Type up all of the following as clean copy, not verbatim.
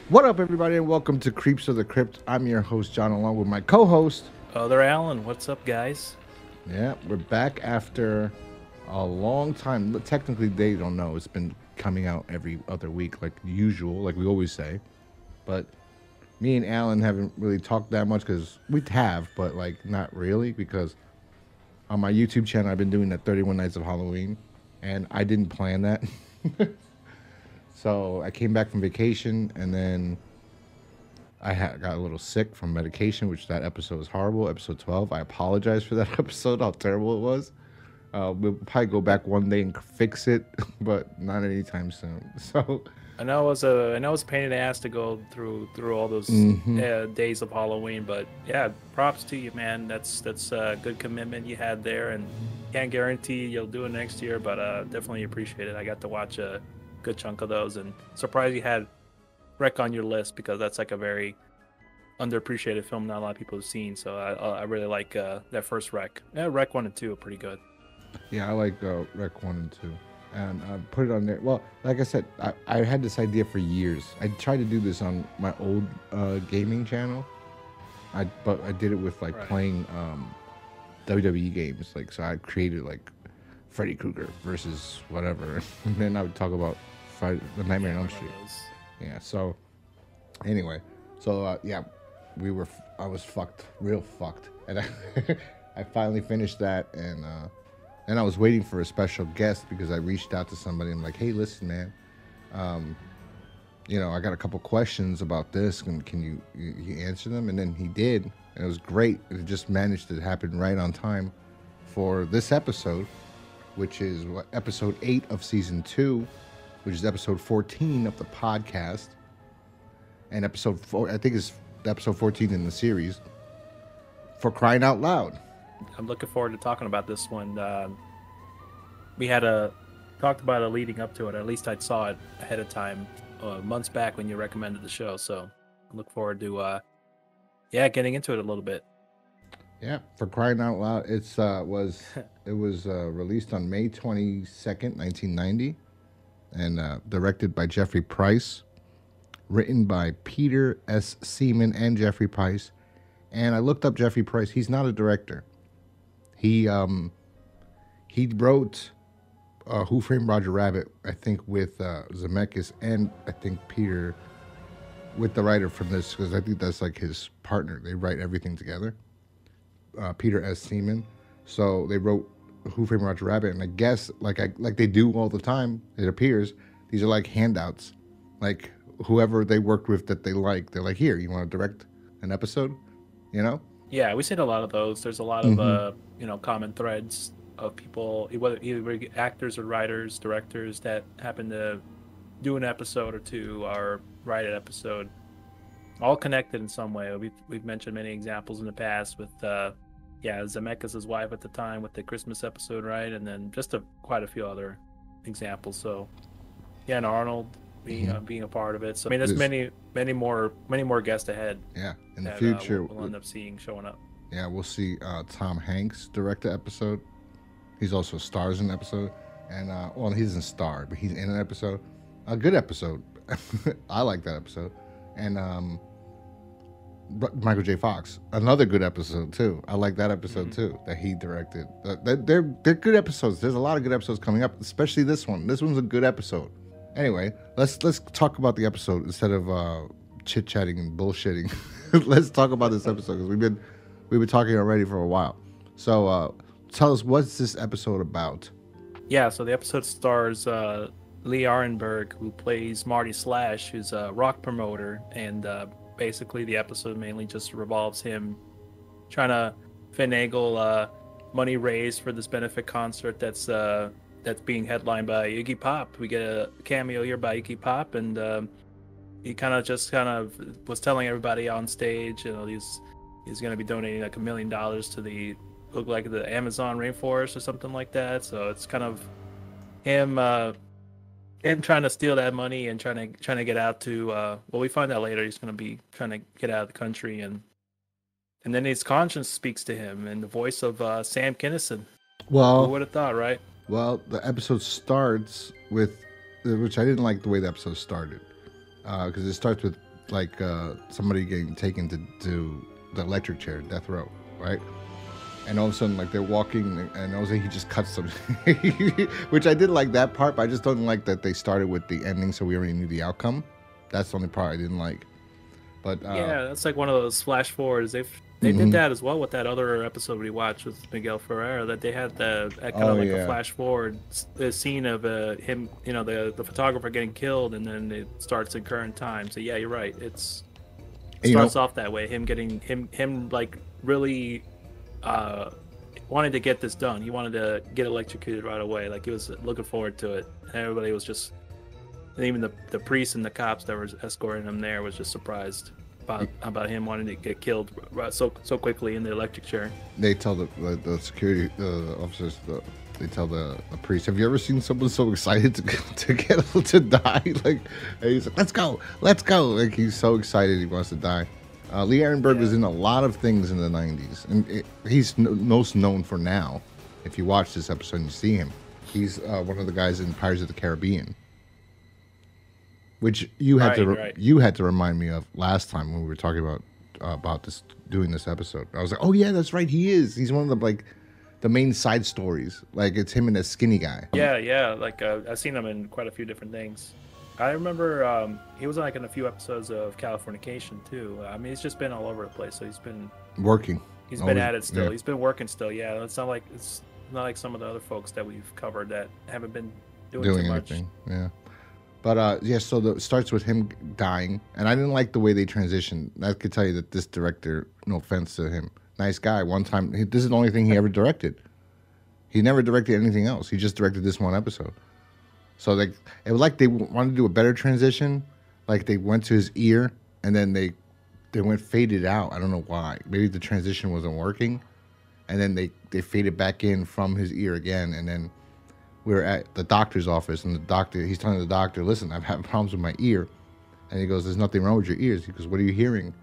What up, everybody, and welcome to Creeps of the Crypt. I'm your host, John, along with my co-host. Other Alan, what's up, guys? Yeah, we're back after a long time. Technically, they don't know. It's been coming out every other week, like usual, like we always say. But me and Alan haven't really talked that much because we have, but like not really because on my YouTube channel, I've been doing the 31 Nights of Halloween, and I didn't plan that. So I came back from vacation, and then got a little sick from medication, which that episode was horrible. Episode 12. I apologize for that episode, how terrible it was. We'll probably go back one day and fix it, but not anytime soon. So, I know it was a pain in the ass to go through all those days of Halloween, but yeah, props to you, man. That's a good commitment you had there, and can't guarantee you'll do it next year, but definitely appreciate it. I got to watch a good chunk of those, and surprised you had Wreck on your list because that's like a very underappreciated film not a lot of people have seen. So I really like that first Wreck. Yeah, Wreck 1 and 2 are pretty good. yeah, I like Rec 1 and 2. And I put it on there. Well, like I said, I had this idea for years. I tried to do this on my old gaming channel. But I did it with like Right. playing WWE games. Like, so I created like Freddy Krueger versus whatever. And then I would talk about the Nightmare on Elm Street. Yeah. So anyway, yeah, I was fucked, real fucked, and I finally finished that, and then I was waiting for a special guest because I reached out to somebody. I'm like, hey, listen, man, I got a couple questions about this, and can you answer them? And then he did, and it was great. It just managed to happen right on time for this episode, which is episode 8 of season 2, which is episode 14 of the podcast. And episode 4, I think is episode 14 in the series, for Crying Out Loud. I'm looking forward to talking about this one. We had talked about it leading up to it. At least I saw it ahead of time, months back when you recommended the show. So I look forward to getting into it a little bit. Yeah, for Crying Out Loud, it was released on May 22nd, 1990, and directed by Jeffrey Price, written by Peter S. Seaman and Jeffrey Price. And I looked up Jeffrey Price. He's not a director. He wrote Who Framed Roger Rabbit, I think, with Zemeckis, and I think Peter with the writer from this, because I think that's like his partner. They write everything together. Peter S. Seaman. So they wrote Who Framed Roger Rabbit, and I guess like they do all the time, it appears, these are like handouts. Like whoever they worked with that they like, they're like, here, you want to direct an episode? You know? Yeah, we've seen a lot of those. There's a lot of common threads of people, whether either actors or writers, directors that happen to do an episode or two or write an episode, all connected in some way. We've mentioned many examples in the past with Zemeckis' wife at the time with the Christmas episode, right? And then just quite a few other examples. So yeah, and Arnold being a part of it. So I mean, there's many more guests ahead. Yeah, in the future we'll end up seeing showing up. Yeah, we'll see Tom Hanks direct the episode. He's also stars in the episode, and he doesn't star, but he's in an episode. A good episode. I like that episode. And Michael J. Fox, another good episode too. I like that episode too that he directed. They're good episodes. There's a lot of good episodes coming up, especially this one. This one's a good episode. Anyway, let's talk about the episode instead of chit chatting and bullshitting. Let's talk about this episode because we've been talking already for a while. So tell us, what's this episode about? Yeah, so the episode stars Lee Arenberg, who plays Marty Slash, who's a rock promoter, and basically the episode mainly just revolves him trying to finagle money raised for this benefit concert that's being headlined by Iggy Pop. We get a cameo here by Iggy Pop, and he kind of was telling everybody on stage, he's going to be donating like $1 million to the Amazon rainforest or something like that. So it's kind of him trying to steal that money and trying to get out to we find out later he's going to be trying to get out of the country, and then his conscience speaks to him in the voice of Sam Kinison. Well, who would have thought, right? Well, the episode starts with, which I didn't like the way the episode started, because it starts with like somebody getting taken to the electric chair, death row, right? And all of a sudden, like they're walking, and all of a sudden he just cuts them, which I did like that part, but I just don't like that they started with the ending, so we already knew the outcome. That's the only part I didn't like. But yeah, that's like one of those flash forwards. They did that as well with that other episode we watched with Miguel Ferrer. That they had the kind of like a flash forward, the scene of him, you know, the photographer getting killed, and then it starts in current time. So yeah, you're right. It starts off that way. Him getting him like really wanted to get this done. He wanted to get electrocuted right away. Like he was looking forward to it. And everybody was just, and even the priests and the cops that were escorting him there was just surprised about him wanting to get killed so quickly in the electric chair. They tell the security officers, they tell the priest, have you ever seen someone so excited to die? Like, he's like, let's go. Like, he's so excited he wants to die. Lee Arenberg was in a lot of things in the 90s, and he's most known for now. If you watch this episode and you see him, he's one of the guys in Pirates of the Caribbean, which you had to remind me of last time when we were talking about doing this episode. I was like, oh yeah, that's right, he is. He's one of the main side stories. Like, it's him and a skinny guy. Yeah. Like I've seen him in quite a few different things. I remember he was like in a few episodes of Californication too. I mean, he's just been all over the place. So he's been working. He's been at it still. Yeah. He's been working still. Yeah, it's not like some of the other folks that we've covered that haven't been doing too much. Anything. Yeah. But so it starts with him dying, and I didn't like the way they transitioned. I could tell you that this director, no offense to him, nice guy. One time, this is the only thing he ever directed. He never directed anything else. He just directed this one episode. So like, it was like they wanted to do a better transition. Like they went to his ear, and then they went faded out. I don't know why. Maybe the transition wasn't working, and then they faded back in from his ear again, and then we were at the doctor's office, and he's telling the doctor, listen, I've had problems with my ear. And he goes, there's nothing wrong with your ears. He goes, what are you hearing?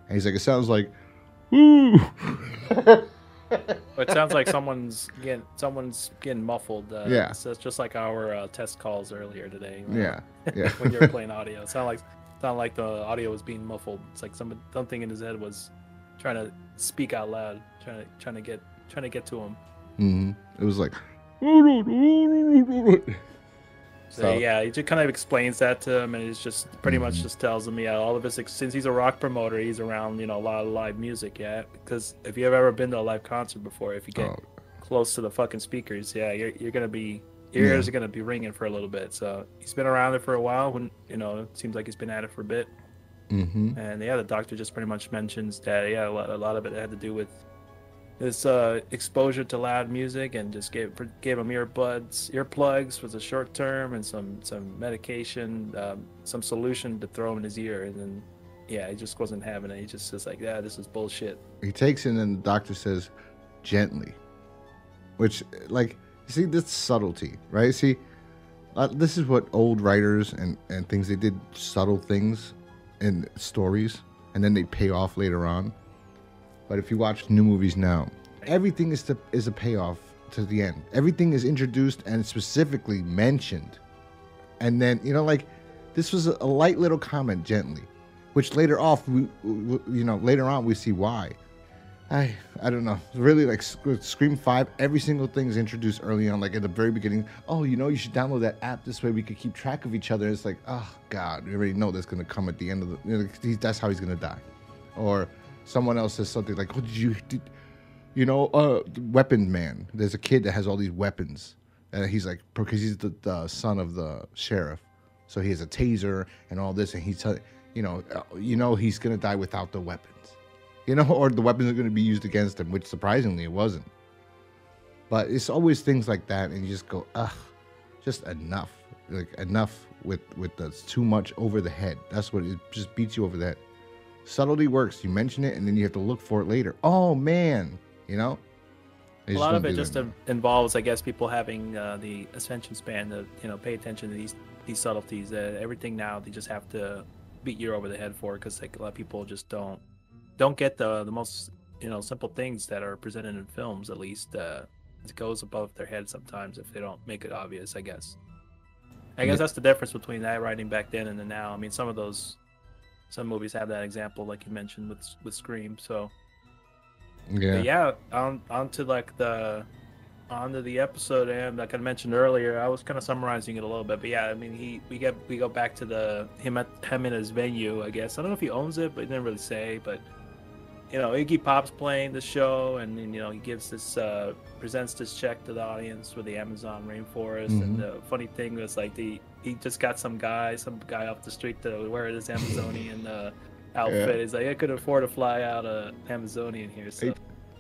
And he's like, it sounds like, woo. It sounds like someone's getting muffled. Yeah. So it's just like our test calls earlier today. Yeah. When you were playing audio. It sounded like the audio was being muffled. It's like something in his head was trying to speak out loud, trying to get to him. Mm-hmm. It was like, so yeah, he just kind of explains that to him, and it's just pretty much just tells him, all of his, since he's a rock promoter, he's around, a lot of live music, because if you've ever been to a live concert before, if you get close to the fucking speakers, you're gonna be, your ears are gonna be ringing for a little bit. So he's been around it for a while, when it seems like he's been at it for a bit. And the doctor just pretty much mentions that a lot of it had to do with this exposure to loud music, and just gave him earplugs for the short term, and some medication, some solution to throw in his ear, and then he just wasn't having it. He just is like, this is bullshit. He takes it, and the doctor says, gently, which, like, you see this subtlety, right? See, this is what old writers and things, they did subtle things in stories, and then they pay off later on. But if you watch new movies now, everything is a payoff to the end. Everything is introduced and specifically mentioned. And then, like, this was a light little comment, gently, which later on we see why. I don't know. Really, like, Scream 5, every single thing is introduced early on, like at the very beginning. Oh, you should download that app. This way we could keep track of each other. It's like, oh, God, we already know that's going to come at the end of that's how he's going to die. Or someone else says something like, weapon man. There's a kid that has all these weapons. And he's like, because he's the son of the sheriff. So he has a taser and all this. And he's telling, he's going to die without the weapons. Or the weapons are going to be used against him, which surprisingly it wasn't. But it's always things like that. And you just go, just enough. Like, enough with the too much over the head. That's what it just beats you over the head. Subtlety works. You mention it, and then you have to look for it later. Oh, man. A lot of it just involves, I guess, people having the attention span to, pay attention to these subtleties. Everything now, they just have to beat you over the head for, because like a lot of people just don't get the most, simple things that are presented in films, at least. It goes above their head sometimes if they don't make it obvious, I guess. I guess that's the difference between that writing back then and the now. I mean, some of those some movies have that example, like you mentioned with Scream. So, Yeah. but yeah, on to like the onto the episode, and like I mentioned earlier, I was kind of summarizing it a little bit, but yeah, I mean, we go back to the him in his venue, I guess. I don't know if he owns it, but he didn't really say. But you know, Iggy Pop's playing the show, and you know, he gives this presents this check to the audience for the Amazon rainforest. Mm-hmm. And the funny thing was like he just got some guy off the street to wear this Amazonian outfit. Yeah. He's like, I could afford to fly out a Amazonian here, so.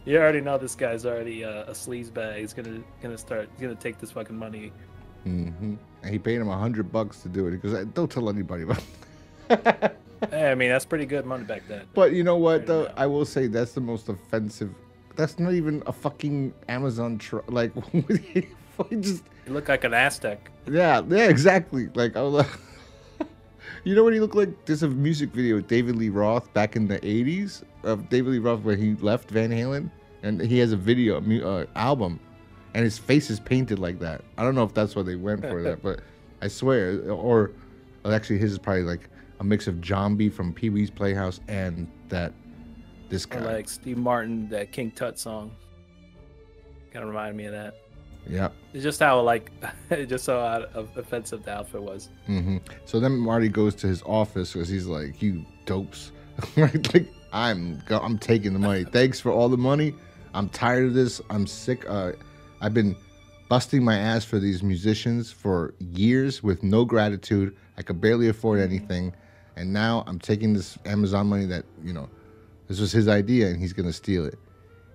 You already know this guy's already a sleazebag. He's gonna take this fucking money. Mm-hmm. And he paid him $100 to do it. He goes, "Don't tell anybody about it." Hey, I mean, that's pretty good money back then. But you know what, though? I will say that's the most offensive. That's not even a fucking Amazon truck. Like, he just. You look like an Aztec. Yeah, exactly. Like, I was like, you know what he looked like? There's a music video with David Lee Roth back in the 80s of David Lee Roth where he left Van Halen, and he has a video, album, and his face is painted like that. I don't know if that's why they went for that, but I swear, or actually his is probably like a mix of Zombie from Pee-wee's Playhouse and this guy. Or like Steve Martin, that King Tut song. Kind of reminded me of that. Yeah. It's just how just how offensive the outfit was. Mm-hmm. So then Marty goes to his office because he's like, "You dopes, right? Like I'm taking the money. Thanks for all the money. I'm tired of this. I'm sick. I've been busting my ass for these musicians for years with no gratitude. I could barely afford anything, and now I'm taking this Amazon money that this was his idea, and he's gonna steal it."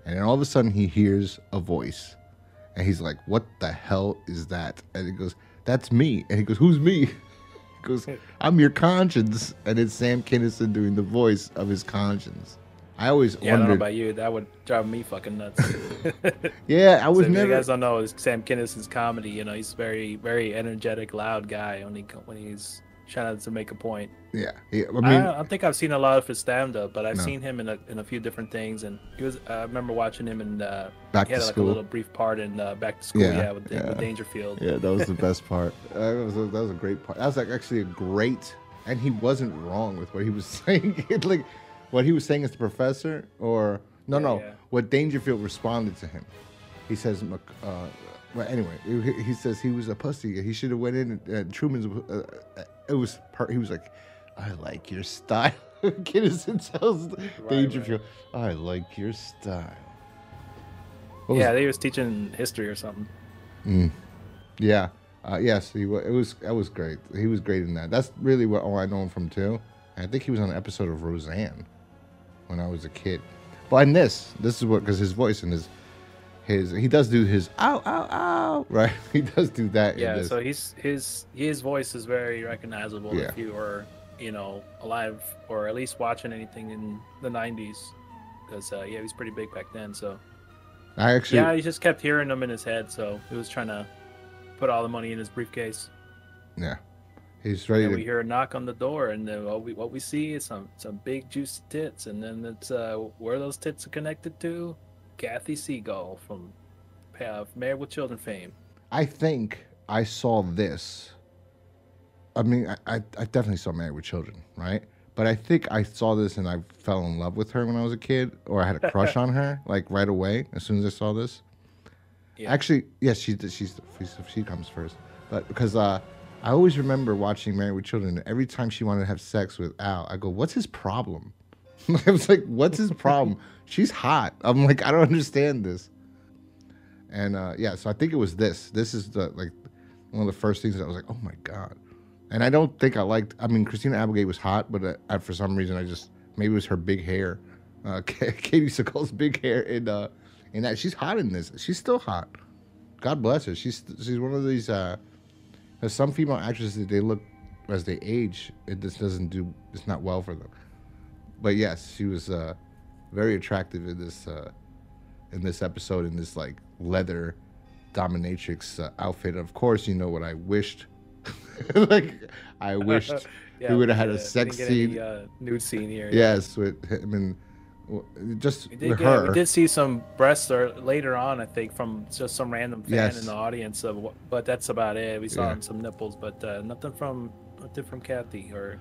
And then all of a sudden he hears a voice. And he's like, "What the hell is that?" And he goes, "That's me." And he goes, "Who's me?" He goes, "I'm your conscience." And it's Sam Kinison doing the voice of his conscience. I always wondered. I don't know about you. That would drive me fucking nuts. Yeah, I was so never. You guys don't know, it's Sam Kinison's comedy. He's very, very energetic, loud guy when he's trying to make a point. Yeah, I mean, I don't think I've seen a lot of his stand-up, but I've seen him in a few different things. And he was. I remember watching him in. Back he had to like School. a little brief part in Back to School. With Dangerfield. Yeah, that was the best part. That was a great part. That was like actually a great, and he wasn't wrong with what he was saying. Like what he was saying as the professor, or what Dangerfield responded to him. He says, well, anyway, he says he was a pussy. He should have went in. Truman's. He was like, "I like your style." Kinison tells Dangerfield, "I like your style." He was teaching history or something. Yeah. Yes, he was. That was great. He was great in that. That's really all I know him from too. And I think he was on an episode of Roseanne when I was a kid. But in this is what, because his voice and he does do his ow ow ow, right? He does do that. Yeah. So his voice is very recognizable if you were alive or at least watching anything in the 90s, because he was pretty big back then. So he just kept hearing them in his head, so he was trying to put all the money in his briefcase. Yeah, he's ready. We hear a knock on the door, and then what we see is some big juicy tits, and then it's where those tits are connected to Katey Sagal from Married with Children fame. I think I saw this. I mean, I definitely saw Married with Children, right? But I think I saw this and I fell in love with her when I was a kid, or I had a crush on her, like right away as soon as I saw this. Yeah. Actually, yes, she comes first, but because I always remember watching Married with Children, and every time she wanted to have sex with Al, I go, "What's his problem?" I was like, "What's his problem?" She's hot. I'm like, I don't understand this. And so I think it was this. This is one of the first things that I was like, "Oh my god." And I don't think I liked. I mean, Christina Applegate was hot, but for some reason maybe it was her big hair. Katey Sagal's big hair in that. She's hot in this. She's still hot. God bless her. She's one of these. There's some female actresses, they look as they age. It's not well for them. But yes, she was very attractive in this episode, in this like leather dominatrix outfit. Of course, you know what I wished. Like I wished we would have had a sex scene, nude scene here. Yes, with him and just with her. We did see some breasts later on, I think, from just some random fan in the audience. But that's about it. We saw some nipples, but nothing from Katey or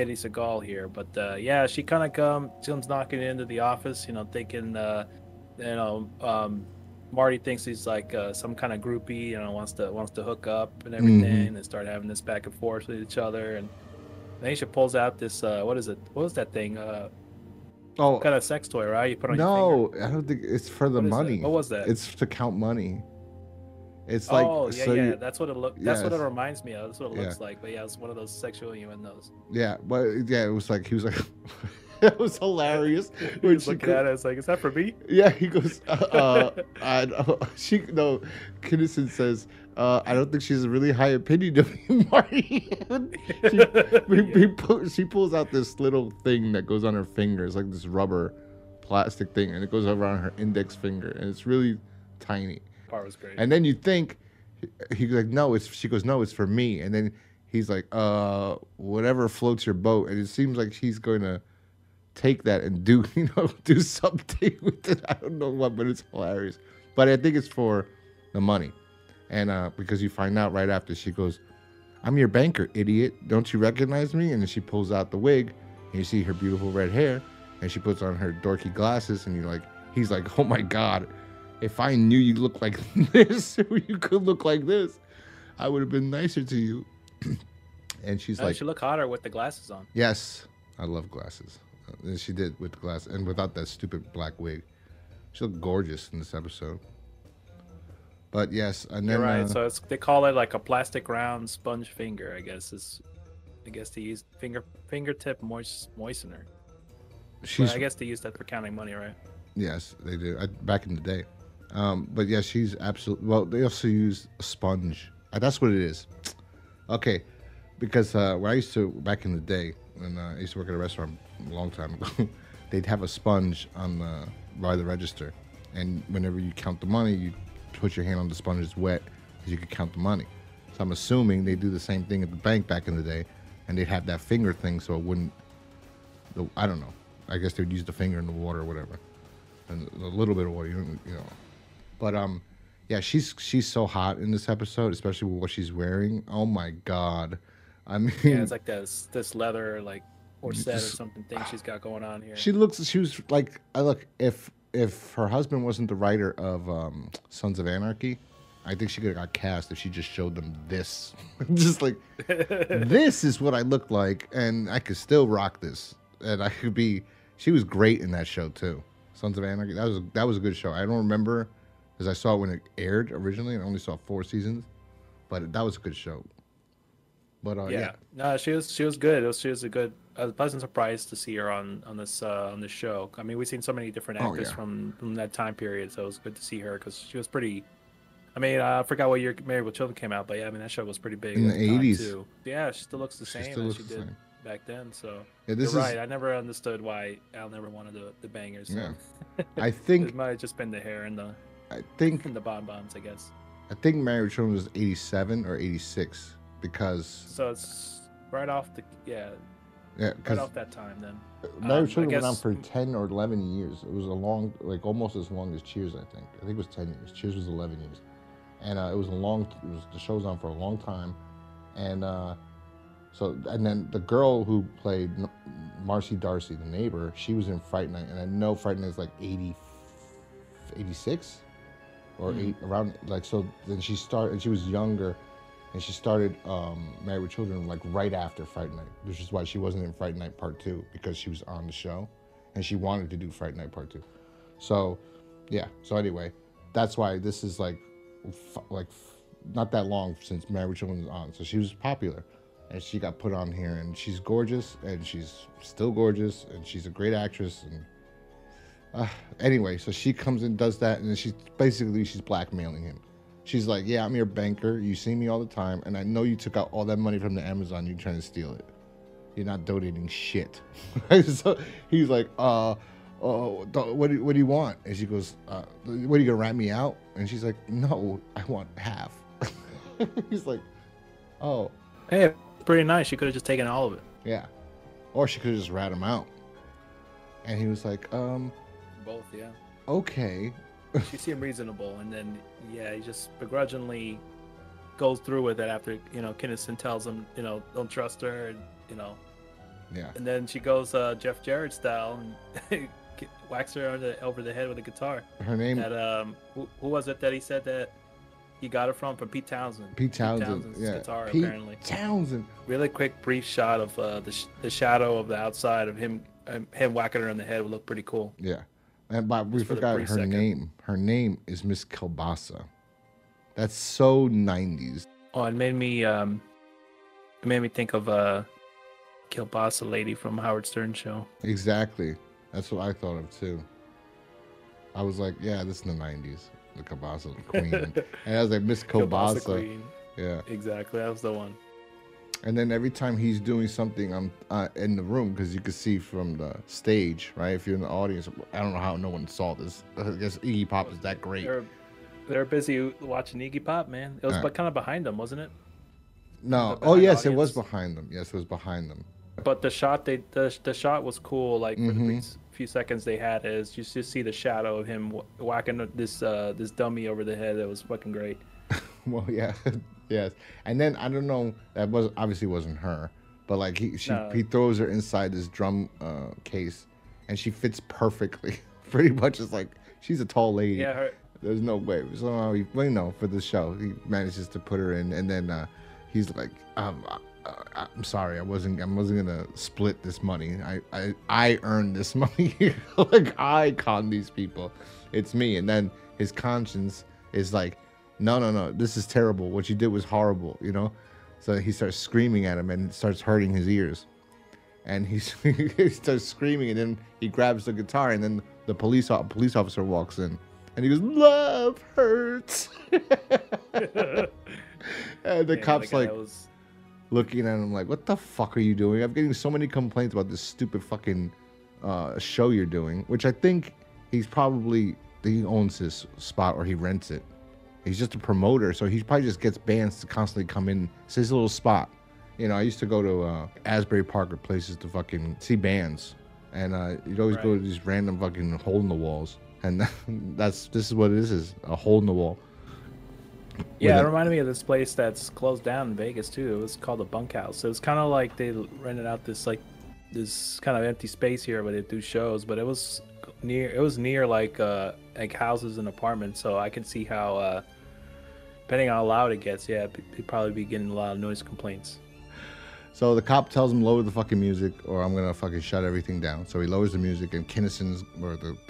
Katey Sagal here, but yeah, she kind of comes knocking into the office, you know, thinking, you know, Marty thinks he's like some kind of groupie, you know, wants to hook up and everything, and start having this back and forth with each other, and then she pulls out this what is it? What was that thing? Oh, kind of sex toy, right? You put on your no, finger. I don't think it's for the What is that? money. What was that? It's to count money. It's Oh like yeah, so yeah. That's what it look. That's what it yes, reminds me of. That's what it yeah, looks like. But yeah, it's one of those sexual innuendos. yeah, but yeah, it was like he was like, it was hilarious when He's looking at it. It's like, is that for me? Yeah, he goes, I she no, Kinison says, I don't think she's a really high opinion of you, Marty. She pulls out this little thing that goes on her finger. It's like this rubber plastic thing, and it goes around her index finger, and it's really tiny. Part was great. And then you think he's like, no, she goes, no, it's for me. And then he's like, whatever floats your boat. And it seems like she's going to take that and do something with it. I don't know what, but it's hilarious. But I think it's for the money. And because you find out right after, she goes, I'm your banker, idiot. Don't you recognize me? And then she pulls out the wig, and you see her beautiful red hair, and she puts on her dorky glasses, and he's like, oh my God, if I knew you looked like this, or you could look like this, I would have been nicer to you. And she's like, she look hotter with the glasses on. yes, I love glasses. And she did with the glasses, and without that stupid black wig. She looked gorgeous in this episode. But yes, and then You're right. So they call it like a plastic round sponge finger. I guess they use fingertip moistener. I guess they use that for counting money, right? Yes, they do. Back in the day. But yeah, she's absolutely. Well, they also use a sponge. That's what it is. Okay, because when I used to back in the day, when I used to work at a restaurant a long time ago, they'd have a sponge by the register, and whenever you count the money, you put your hand on the sponge, it's wet, because you could count the money. So I'm assuming they do the same thing at the bank back in the day, and they'd have that finger thing, so it wouldn't. I don't know. I guess they would use the finger in the water or whatever, and a little bit of water, you know. But yeah, she's so hot in this episode, especially with what she's wearing. Oh my God, I mean, yeah, it's like this leather like corset or something thing she's got going on here. She was like, if her husband wasn't the writer of Sons of Anarchy, I think she could have got cast if she just showed them this, just like this is what I look like, and I could still rock this, and I could be. She was great in that show too, Sons of Anarchy. That was a good show. I don't remember, because I saw it when it aired originally, and I only saw 4 seasons, but that was a good show. But yeah, no, she was good. She was a pleasant surprise to see her on this show. I mean, we've seen so many different actors from that time period, so it was good to see her because she was pretty. I mean, I forgot what year Married with Children came out, but yeah, I mean that show was pretty big in the 80s too. Yeah, she still looks the same as she did back then. So yeah, you're right. I never understood why Al never wanted the bangers. So. Yeah, I think it might have just been the hair and the. I think the bonbons, I guess. I think Married with Children was 87 or 86 because. So it's right off the right off that time then. Married with Children went on for 10 or 11 years. It was a long, like almost as long as Cheers. I think it was 10 years. Cheers was 11 years, and the show was on for a long time, and and then the girl who played Marcy Darcy, the neighbor, she was in Fright Night, and I know Fright Night is like 86 or 8 around, like, so then she started, and she was younger, and she started Married with Children like right after Fright Night, which is why she wasn't in Fright Night Part 2, because she was on the show and she wanted to do Fright Night Part 2. So yeah, so anyway, that's why this is like not that long since Married with Children was on, so she was popular, and she got put on here, and she's gorgeous, and she's still gorgeous, and she's a great actress, and anyway, so she comes and does that, and then she's blackmailing him. She's like, yeah, I'm your banker. You see me all the time, and I know you took out all that money from the Amazon. You're trying to steal it. You're not donating shit. So he's like, what do you want? And she goes, what, are you going to rat me out? And she's like, no, I want half. He's like, oh. Hey, pretty nice. She could have just taken all of it. Yeah. Or she could have just rat him out. And he was like, both, yeah. Okay. She seemed reasonable, and then he just begrudgingly goes through with it after Kinison tells him don't trust her, and Yeah. And then she goes Jeff Jarrett style and whacks her over the head with a guitar. Her name. That who was it that he said that he got it from Pete Townsend. Pete Townsend's guitar Pete apparently. Townsend. Really quick brief shot of the shadow of the outside of him whacking her in the head would look pretty cool. Yeah. And but we forgot her name. Her name is Miss Kielbasa. That's so 90s. Oh, it made me think of Kielbasa lady from Howard Stern show. Exactly. That's what I thought of too. I was like, yeah, this is the 90s. The Kielbasa queen. And I was like, Miss Kielbasa. Queen. Yeah. Exactly. That was the one. And then every time he's doing something, I'm in the room because you could see from the stage, right? If you're in the audience, I don't know how no one saw this. I guess Iggy Pop is that great. They're busy watching Iggy Pop, man. It was kind of behind them, wasn't it? No. Oh yes, it was behind them. Yes, it was behind them. But the shot the shot was cool. Like for the few seconds they had is you just see the shadow of him whacking this dummy over the head. That was fucking great. Well, yeah. Yes, and then I don't know. That obviously wasn't her, but like he throws her inside this drum case, and she fits perfectly. Pretty much, it's like she's a tall lady. Yeah, there's no way. So for the show, he manages to put her in, and then he's like, I'm sorry, I wasn't gonna split this money. I earned this money. Like I con these people. It's me. And then his conscience is like, no, this is terrible. What you did was horrible, you know? So he starts screaming at him and it starts hurting his ears. And he starts screaming and then he grabs the guitar and then the police officer walks in and he goes, love hurts. And the cop's like looking at him like, what the fuck are you doing? I'm getting so many complaints about this stupid fucking show you're doing, which I think he owns his spot or he rents it. He's just a promoter, so he probably just gets bands to constantly come in. It's his little spot. You know, I used to go to Asbury Park or places to fucking see bands. And you'd always go to these random fucking hole in the walls. And this is what it is a hole in the wall. Yeah, it reminded me of this place that's closed down in Vegas, too. It was called the Bunkhouse. So it was kind of like they rented out this kind of empty space here where they do shows. But it was near like houses and apartments, so I can see how depending on how loud it gets, he'd probably be getting a lot of noise complaints. So the cop tells him lower the fucking music or I'm gonna fucking shut everything down. So he lowers the music and Kinison's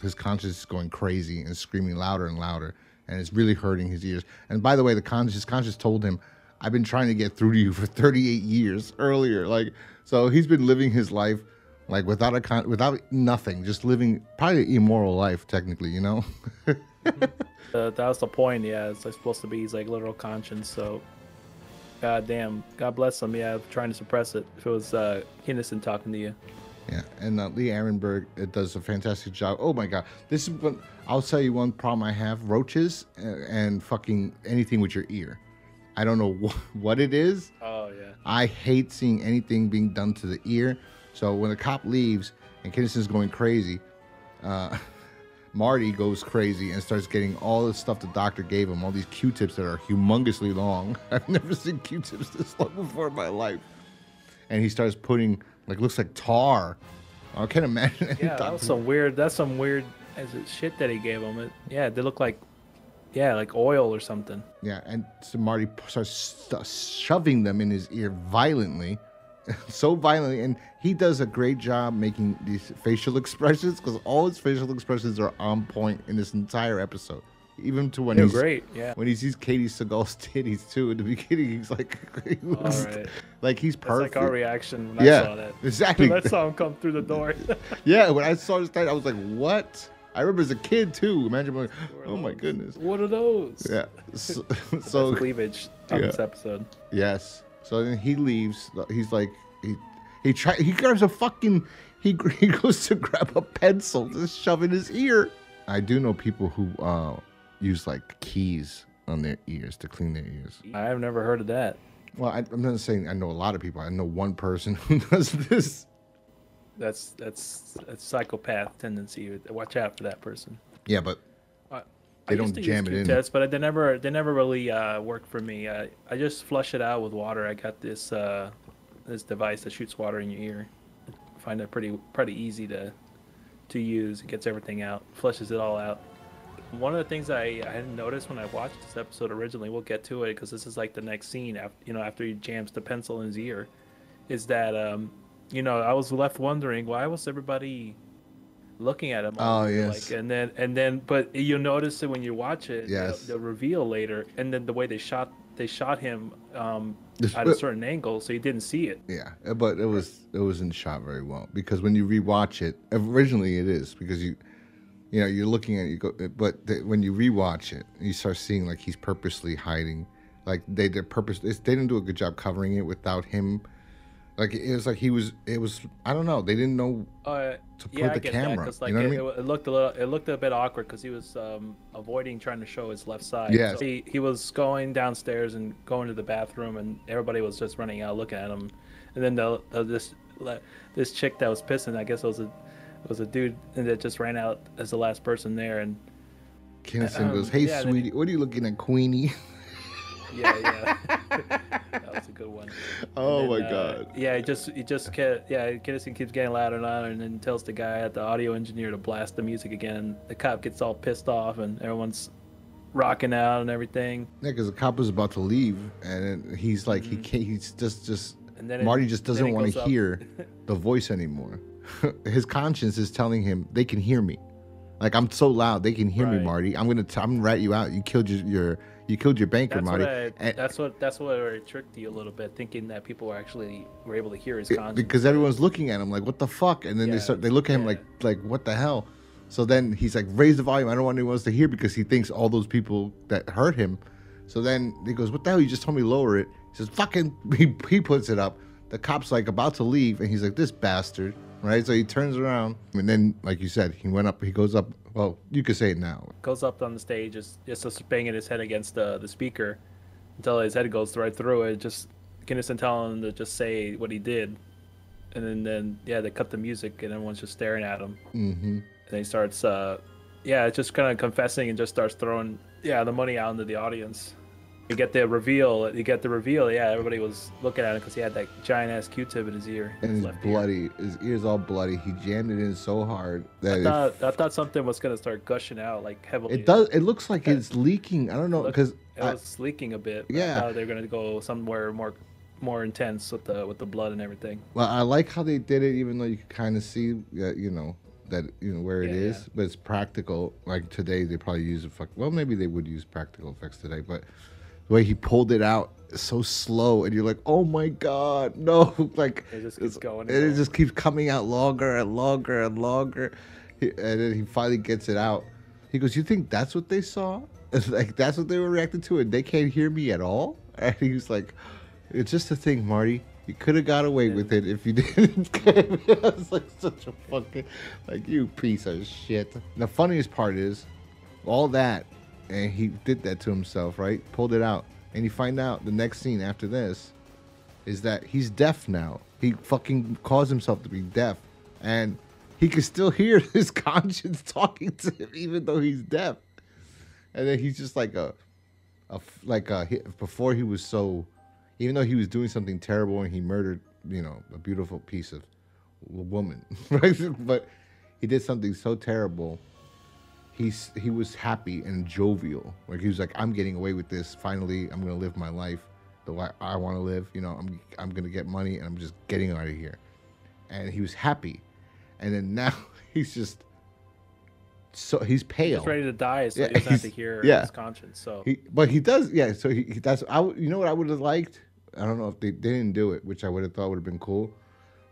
his conscience is going crazy and screaming louder and louder and it's really hurting his ears. And by the way, his conscience told him, I've been trying to get through to you for 38 years earlier. Like, so he's been living his life like without nothing, just living probably an immoral life, technically, you know? That was the point, yeah. It's like supposed to be his like literal conscience, so God damn. God bless him, yeah, trying to suppress it. If it was Kinison talking to you. Yeah, and Lee Arenberg does a fantastic job. Oh my God. This is what I'll tell you one problem I have. Roaches and fucking anything with your ear. I don't know what it is. Oh, yeah. I hate seeing anything being done to the ear. So when the cop leaves and Kinison's going crazy, Marty goes crazy and starts getting all the stuff the doctor gave him, all these Q-tips that are humongously long. I've never seen Q-tips this long before in my life. And he starts putting, looks like tar. I can't imagine. That's some weird shit that he gave him. They look like oil or something. Yeah, and so Marty starts shoving them in his ear violently. So violently, and he does a great job making these facial expressions because all his facial expressions are on point in this entire episode. Even to when when he sees Katey Sagal's titties too. In the beginning, he's like, like he's perfect. That's like our reaction when I saw that. Exactly. When I saw him come through the door. Yeah, when I saw his title, I was like, what? I remember as a kid too. Imagine, like, oh my goodness, what are those? Yeah. So cleavage on this episode. Yes. So then he leaves. He's like, he grabs a fucking, he goes to grab a pencil to shove in his ear. I do know people who use like keys on their ears to clean their ears. I have never heard of that. Well, I'm not saying I know a lot of people. I know one person who does this. That's psychopath tendency. Watch out for that person. Yeah, but they don't jam it in. Tests, but they never really work for me. I just flush it out with water. I got this this device that shoots water in your ear. find it pretty easy to use. It gets everything out, flushes it all out. One of the things I hadn't noticed when I watched this episode originally, we'll get to it because this is like the next scene after after he jams the pencil in his ear, is that I was left wondering why was everybody looking at him all Oh weird, yes. like, and then but you notice it when you watch it, Yes. the reveal later, and then the way they shot him at a This- certain angle, so you didn't see it. Yeah, but it wasn't shot very well because when you rewatch it, originally it is because you're looking at it, you go, but when you rewatch it, you start seeing like he's purposely hiding, like they didn't do a good job covering it without him. Like it was like it was I don't know, they didn't know to put Yeah, I the get camera. that because like You know what I mean? it looked a bit awkward because he was avoiding trying to show his left side. Yes. So he was going downstairs and going to the bathroom, and everybody was just running out looking at him. And then this chick that was pissing, I guess it was a dude that just ran out as the last person there, and Kinison goes, "Hey, yeah, sweetie, what are you looking at, Queenie?" yeah. That was a good one. Oh And my then, god. Yeah, Kinison keeps getting louder and louder, and then tells the guy at the audio engineer to blast the music again. The cop gets all pissed off, and everyone's rocking out and everything. Yeah, because the cop is about to leave, and then he's like, he can't. He's just. And then Marty just then doesn't it want goes to up. hear the voice anymore. His conscience is telling him they can hear me. Like I'm so loud, they can hear me, Right. Marty. I'm gonna rat you out. You killed your banker, That's Marty. that's what I tricked you a little bit, thinking that people were able to hear his conscience. Because everyone's looking at him like, what the fuck? And then Yeah, they look at him yeah. like what the hell? So then he's like, raise the volume. I don't want anyone else to hear because he thinks all those people that hurt him. So then he goes, what the hell? You just told me lower it. He says, fucking. He puts it up. The cop's like about to leave, and he's like, this bastard, right? So he turns around, and then, like you said, he goes up. Well, you could say it now. Goes up on the stage, just banging his head against the speaker until his head goes right through it. Just Kinison telling him to just say what he did, and then they cut the music, and everyone's just staring at him. Mm-hmm. And then he starts, just kind of confessing and just starts throwing the money out into the audience. You get the reveal. Yeah, everybody was looking at him because he had that giant ass Q-tip in his ear. And his he's left ear. bloody. His ear's all bloody. He jammed it in so hard that I thought something was gonna start gushing out like heavily. it does. It looks like it's leaking. I don't know because It was leaking a bit. Yeah. I thought they were gonna go somewhere more intense with the blood and everything. well, I like how they did it, even though you can kind of see that where it Yeah, is, yeah. but it's practical. Like today, they probably use well, maybe they would use practical effects today, but the way he pulled it out is so slow, and you're like, oh my god, no! Like It just keeps going and and it going. just keeps coming out longer and longer and longer, and then he finally gets it out. He goes, "You think that's what they saw? It's like that's what they were reacting to, and they can't hear me at all?" And he's like, "It's just a thing, Marty. You could have got away with it if you didn't." I was like, such a fucking, like, you piece of shit. The funniest part is, all that, and he did that to himself, right? Pulled it out, and you find out the next scene after this is that he's deaf now. He fucking caused himself to be deaf, and he can still hear his conscience talking to him, even though he's deaf. And then he's just like before he was so, even though he was doing something terrible and he murdered, a beautiful piece of woman, right? But he did something so terrible. He was happy and jovial. Like he was like, I'm getting away with this. Finally, I'm gonna live my life the way I want to live. I'm gonna get money and I'm just getting out of here. And he was happy. And then now he's just he's pale. He's ready to die, so Yeah, he doesn't have to he's- hear yeah. his conscience. So But he does, yeah. So that's you know what I would have liked. I don't know if they didn't do it, which I would have thought would have been cool.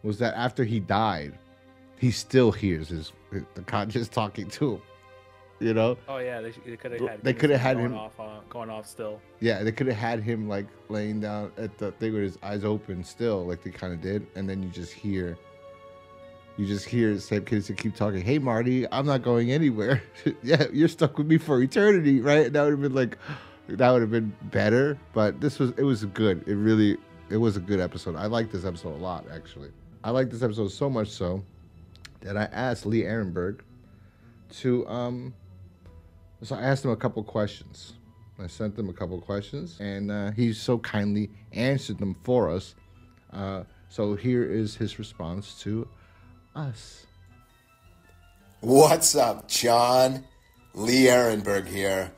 Was that after he died, he still hears the conscience talking to him. oh yeah, they could have had They coulda had going him- off going off still. Yeah, they could have had him like laying down at the thing with his eyes open still, like they kind of did, and then you just hear Sam Kinison keep talking. Hey Marty, I'm not going anywhere. Yeah, you're stuck with me for eternity, right? That would have been better. But it was good. It was a good episode. I like this episode a lot, actually. I like this episode so much so that I asked Lee Arenberg to so I asked him a couple questions. I sent him a couple questions, and he so kindly answered them for us. So here is his response to us. What's up, John? Lee Arenberg here.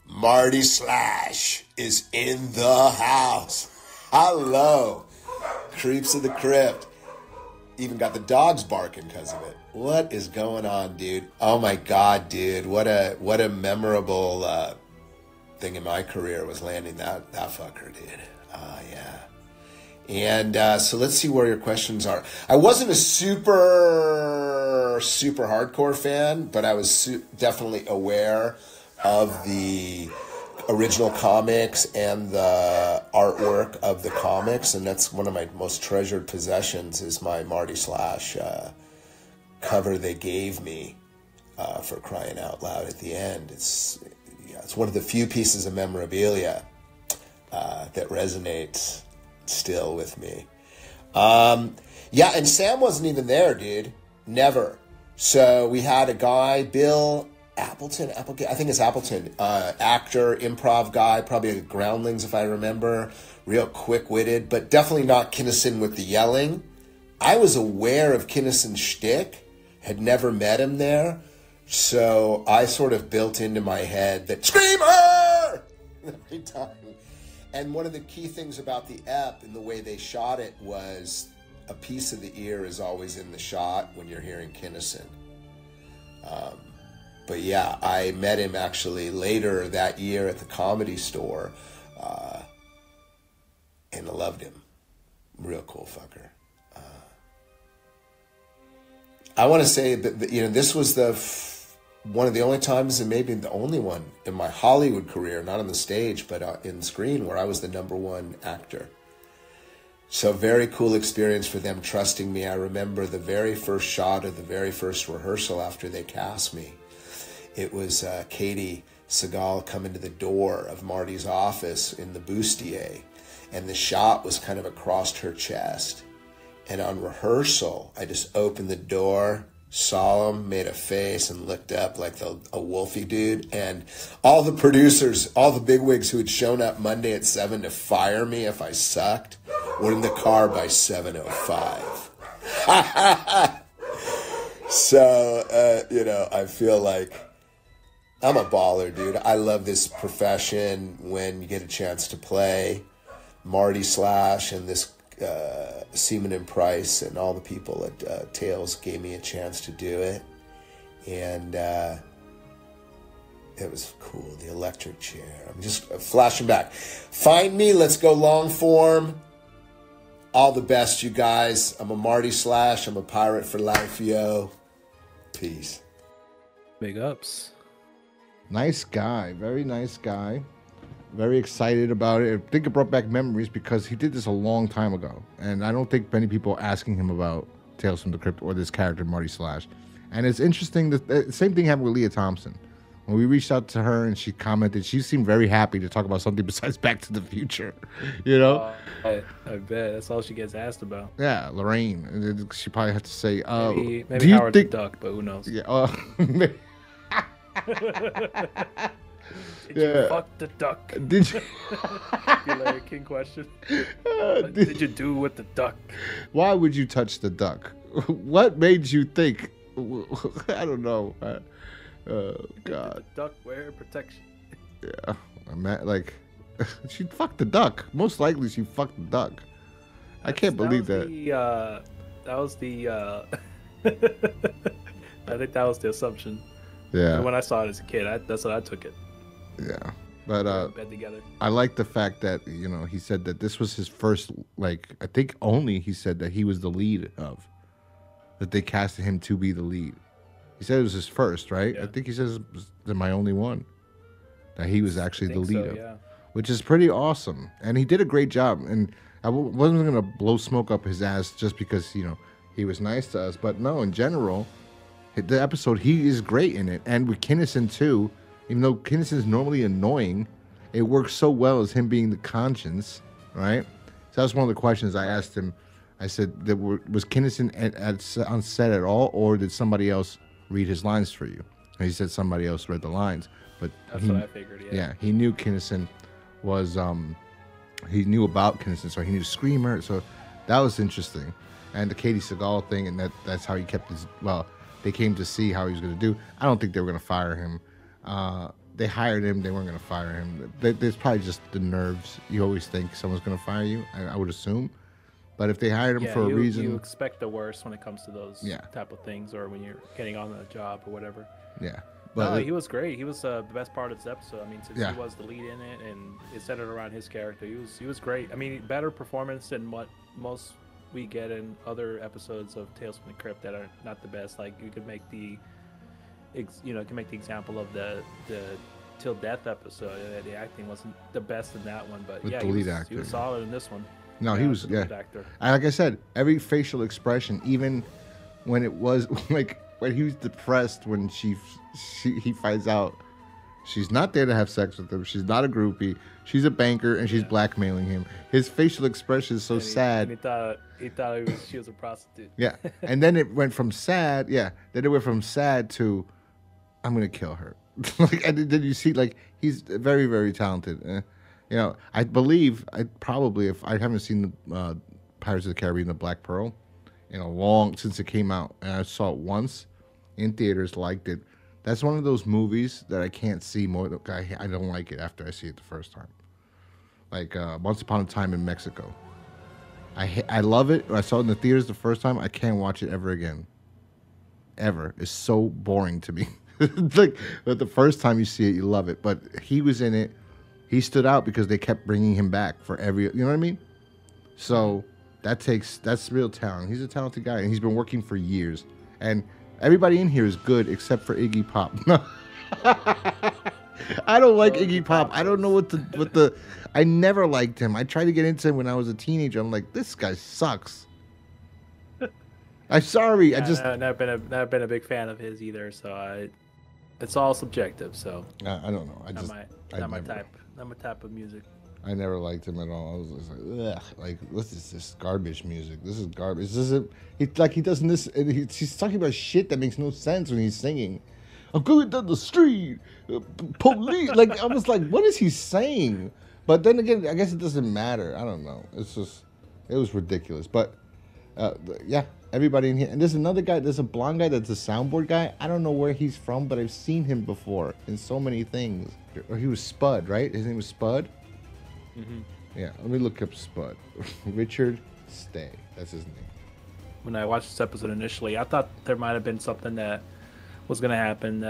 Marty Slash is in the house. Hello. Creeps of the Crypt. Even got the dogs barking because of it. What is going on, dude? Oh my God, dude. What a memorable thing in my career was landing that fucker, dude. Yeah. And so let's see where your questions are. I wasn't a super hardcore fan, but I was definitely aware of the original comics and the artwork of the comics, and that's one of my most treasured possessions is my Marty Slash cover they gave me for Crying Out Loud at the end. It's one of the few pieces of memorabilia that resonates still with me. Yeah, and Sam wasn't even there, dude. Never. So we had a guy, Bill Appleton, I think it's Appleton, actor, improv guy, probably a Groundlings if I remember, real quick-witted, but definitely not Kinison with the yelling. I was aware of Kinison's shtick, had never met him there, so I sort of built into my head that Screamer! Every time. And one of the key things about the ep and the way they shot it was a piece of the ear is always in the shot when you're hearing Kinison. But yeah, I met him actually later that year at the Comedy Store, and I loved him. Real cool fucker. I want to say that this was one of the only times, and maybe the only one in my Hollywood career, not on the stage, but in screen, where I was the #1 actor. So very cool experience for them trusting me. I remember the very first shot of the very first rehearsal after they cast me. It was Katey, Sagal coming to the door of Marty's office in the bustier, and the shot was kind of across her chest. And on rehearsal, I just opened the door, saw him, made a face, and looked up like a wolfy dude. And all the producers, all the bigwigs who had shown up Monday at 7 to fire me if I sucked, were in the car by 7:05. So, I feel like I'm a baller, dude. I love this profession when you get a chance to play Marty Slash and this Seaman and Price and all the people at Tales gave me a chance to do it. And it was cool. The electric chair. I'm just flashing back. Find me. Let's go long form. All the best, you guys. I'm a Marty Slash. I'm a pirate for life, yo. Peace. Big ups. Nice guy, very nice guy. Very excited about it. I think it brought back memories because he did this a long time ago. And I don't think many people are asking him about Tales from the Crypt or this character, Marty Slash. And it's interesting that the same thing happened with Leah Thompson. When we reached out to her and she commented, she seemed very happy to talk about something besides Back to the Future. I bet. That's all she gets asked about. Yeah, Lorraine. She probably had to say, maybe do you Howard think... the Duck, but who knows? Yeah, Did you fuck the duck? Did you? The Larry King question. What did you do with the duck? Why would you touch the duck? What made you think? I don't know. Oh God. Did the duck wear protection? Yeah, she fucked the duck. Most likely, she fucked the duck. I can't believe that. That was the. I think that was the assumption. Yeah. And when I saw it as a kid, that's what I took it. Yeah, but bed together. I like the fact that he said that this was his first, I think only he said that he was the lead of, that they casted him to be the lead. He said it was his first, right? Yeah. I think he says it was my only one, that he was actually the lead of, yeah. which is pretty awesome. And he did a great job. And I wasn't gonna blow smoke up his ass just because he was nice to us, but no, in general, the episode, he is great in it. And with Kinison too. Even though Kinison is normally annoying, it works so well as him being the conscience, right? So that's one of the questions I asked him. I said, was Kinison on set at all, or did somebody else read his lines for you? And he said somebody else read the lines. But that's what I figured, yeah. Yeah, he knew Kinison was, he knew about Kinison, so he knew Screamer. So That was interesting. And the Katey Sagal thing, and that's how he kept his. Well, they came to see how he was going to do. I don't think they were going to fire him. They hired him. They weren't going to fire him. There's probably just the nerves. You always think someone's going to fire you. I would assume. But if they hired him for a reason, you expect the worst when it comes to those type of things, or when you're getting on the job or whatever. Yeah, but he was great. He was the best part of this episode. I mean, since he was the lead in it, and it centered around his character, he was great. I mean, better performance than what most we get in other episodes of Tales from the Crypt that are not the best. Like you could make the example of the Till Death episode. The acting wasn't the best in that one, but with the lead actor, he was solid in this one. No, he was actor. Like I said, every facial expression, even when it was like when he was depressed when he finds out she's not there to have sex with him. She's not a groupie. She's a banker and she's blackmailing him. His facial expression is so sad. He thought she was a prostitute. Yeah, and then it went from sad. Yeah, then it went from sad to I'm gonna kill her. Like, and then you see, like, he's very, very talented. I believe if I haven't seen the Pirates of the Caribbean: The Black Pearl since it came out, and I saw it once in theaters, liked it. That's one of those movies that I can't see more. I don't like it after I see it the first time. Like Once Upon a Time in Mexico. I love it. When I saw it in the theaters the first time, I can't watch it ever again. Ever. It's so boring to me. Like, but the first time you see it, you love it. But he was in it. He stood out because they kept bringing him back for every. You know what I mean? So that's real talent. He's a talented guy, and he's been working for years. And everybody in here is good except for Iggy Pop. I don't like Iggy Pop. I don't know what the. I never liked him. I tried to get into him when I was a teenager. I'm like, this guy sucks. I'm sorry. I just not been a big fan of his either. So it's all subjective. So I don't know. Not my type of music. I never liked him at all. I was just like, ugh, like, what is this garbage music? This is garbage. He doesn't this. He's talking about shit that makes no sense when he's singing. I'm going down the street, police. Like, I was like, what is he saying? But then again, I guess it doesn't matter. I don't know. It was ridiculous. But yeah, everybody in here. And there's another guy. There's a blonde guy that's a soundboard guy. I don't know where he's from, but I've seen him before in so many things. Or he was Spud, right? His name was Spud. Mm-hmm. Yeah, let me look up Spud. Richard Stay. That's his name. When I watched this episode initially, I thought there might have been something that was going to happen,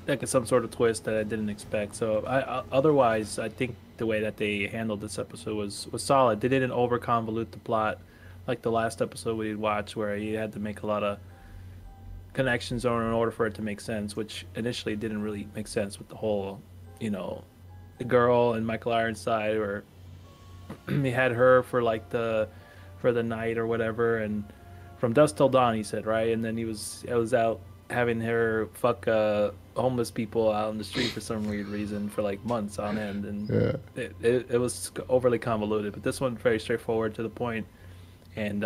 like some sort of twist that I didn't expect. So otherwise, I think the way that they handled this episode was solid. They didn't over convolute the plot like the last episode we watched, where you had to make a lot of connections in order for it to make sense, which initially didn't really make sense with the whole, the girl and Michael Ironside, or he had her for the night or whatever, and from dusk till dawn, he said, right? And then I was out having her fuck homeless people out on the street for some weird reason for like months on end, and it was overly convoluted. But this one very straightforward, to the point, and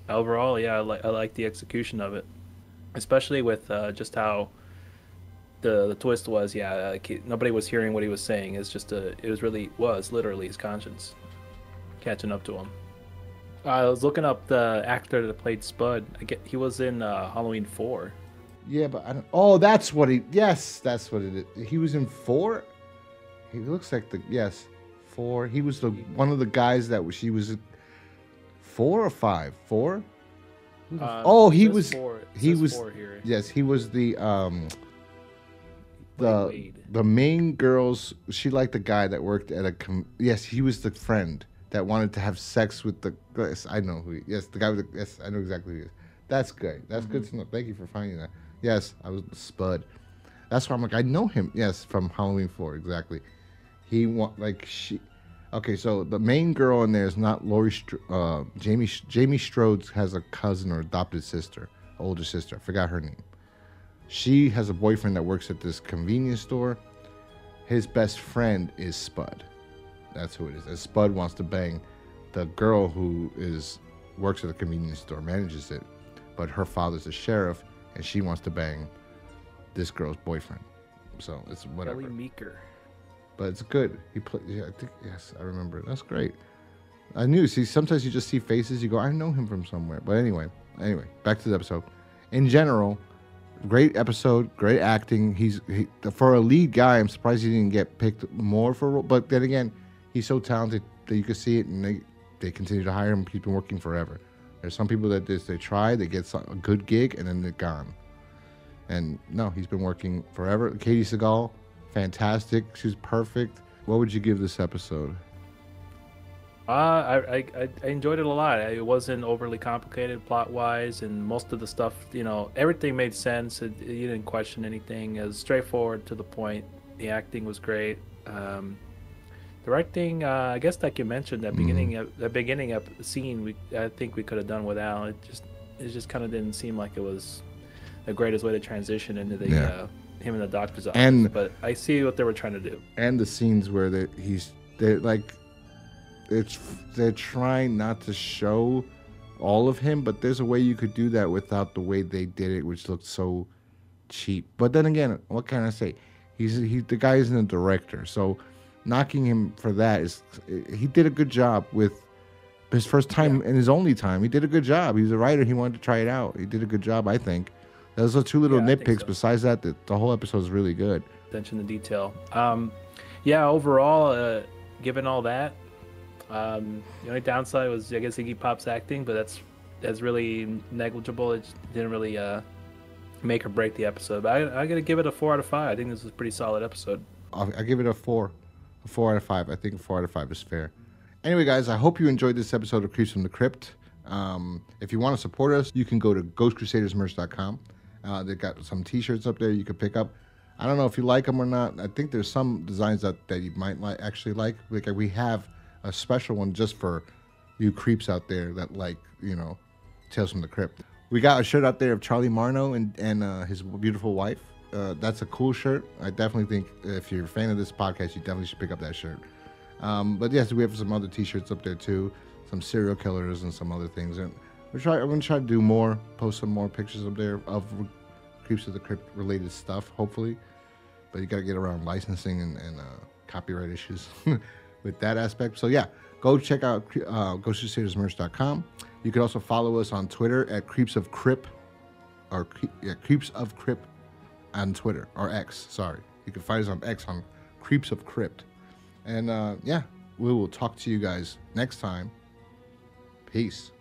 overall, yeah, I like the execution of it, especially with just how the twist was. Yeah, nobody was hearing what he was saying. It's just it was literally his conscience catching up to him. I was looking up the actor that played Spud. He was in Halloween 4. Yeah, but I don't. Oh, that's what he. Yes, that's what it is. He was in 4. He looks like 4. He was one of the guys that she was. 4 or 5? 4. He was. 4. He was. 4 here. Yes, he was the main girl's. She liked the guy that worked at a. Yes, he was the friend that wanted to have sex with the. Yes, I know who. The guy with the. Yes, I know exactly who he is. That's good. That's good to know. Thank you for finding that. Yes, I was Spud. That's why I'm like, I know him. Yes, from Halloween 4, exactly. Okay, so the main girl in there is not Laurie. Jamie Strode has a cousin or adopted sister, older sister. I forgot her name. She has a boyfriend that works at this convenience store. His best friend is Spud. That's who it is. And Spud wants to bang the girl who works at the convenience store, manages it, but her father's a sheriff, and she wants to bang this girl's boyfriend. So it's whatever. Kelly Meeker. But it's good. He played. Yeah, I remember. That's great. I knew. See, sometimes you just see faces. You go, I know him from somewhere. But anyway, back to the episode. In general, great episode, great acting. For a lead guy, I'm surprised he didn't get picked more for a role. But then again, he's so talented that you can see it, and they continue to hire him. He's been working forever. There's some people that they try, they get a good gig, and then they're gone. And no, he's been working forever. Katey Sagal, fantastic. She's perfect. What would you give this episode? I enjoyed it a lot. It wasn't overly complicated plot-wise, and most of the stuff, everything made sense. You didn't question anything. It was straightforward, to the point. The acting was great. Directing, I guess, like you mentioned, that beginning of the scene, I think we could have done without. It just kind of didn't seem like it was the greatest way to transition into the him in the doctor's office. But I see what they were trying to do. And the scenes where they're trying not to show all of him, but there's a way you could do that without the way they did it, which looked so cheap. But then again, what can I say? The guy isn't a director, so knocking him for that he did a good job with his first time and his only time. He did a good job. He was a writer. He wanted to try it out. He did a good job, I think. Those are two little nitpicks. So. Besides that, the whole episode is really good. Attention to detail. Overall, given all that, the only downside was, I guess, Iggy Pop's acting, but that's really negligible. It didn't really make or break the episode. But I gotta give it a 4 out of 5. I think this is a pretty solid episode. I give it a 4 out of 5. I think a 4 out of 5 is fair. Anyway, guys, I hope you enjoyed this episode of Creeps from the Crypt. If you want to support us, you can go to ghostcrusadersmerch.com. They've got some t-shirts up there you can pick up. I don't know if you like them or not. I think there's some designs that you might actually like. Like we have a special one just for you creeps out there that like, Tales from the Crypt. We got a shirt out there of Charlie Marno and his beautiful wife. That's a cool shirt. I definitely think if you're a fan of this podcast, you definitely should pick up that shirt. But yes, we have some other t-shirts up there too. Some serial killers and some other things. And I'm going to try to do more, post some more pictures up there of Creeps of the Crypt related stuff, hopefully. But you got to get around licensing and copyright issues with that aspect. So yeah, go check out ghostcrusadersmerch.com. You can also follow us on Twitter at Creeps of Crypt, or Creeps of Crypt on Twitter, or X, sorry. You can find us on X on Creeps of Crypt. And we will talk to you guys next time. Peace.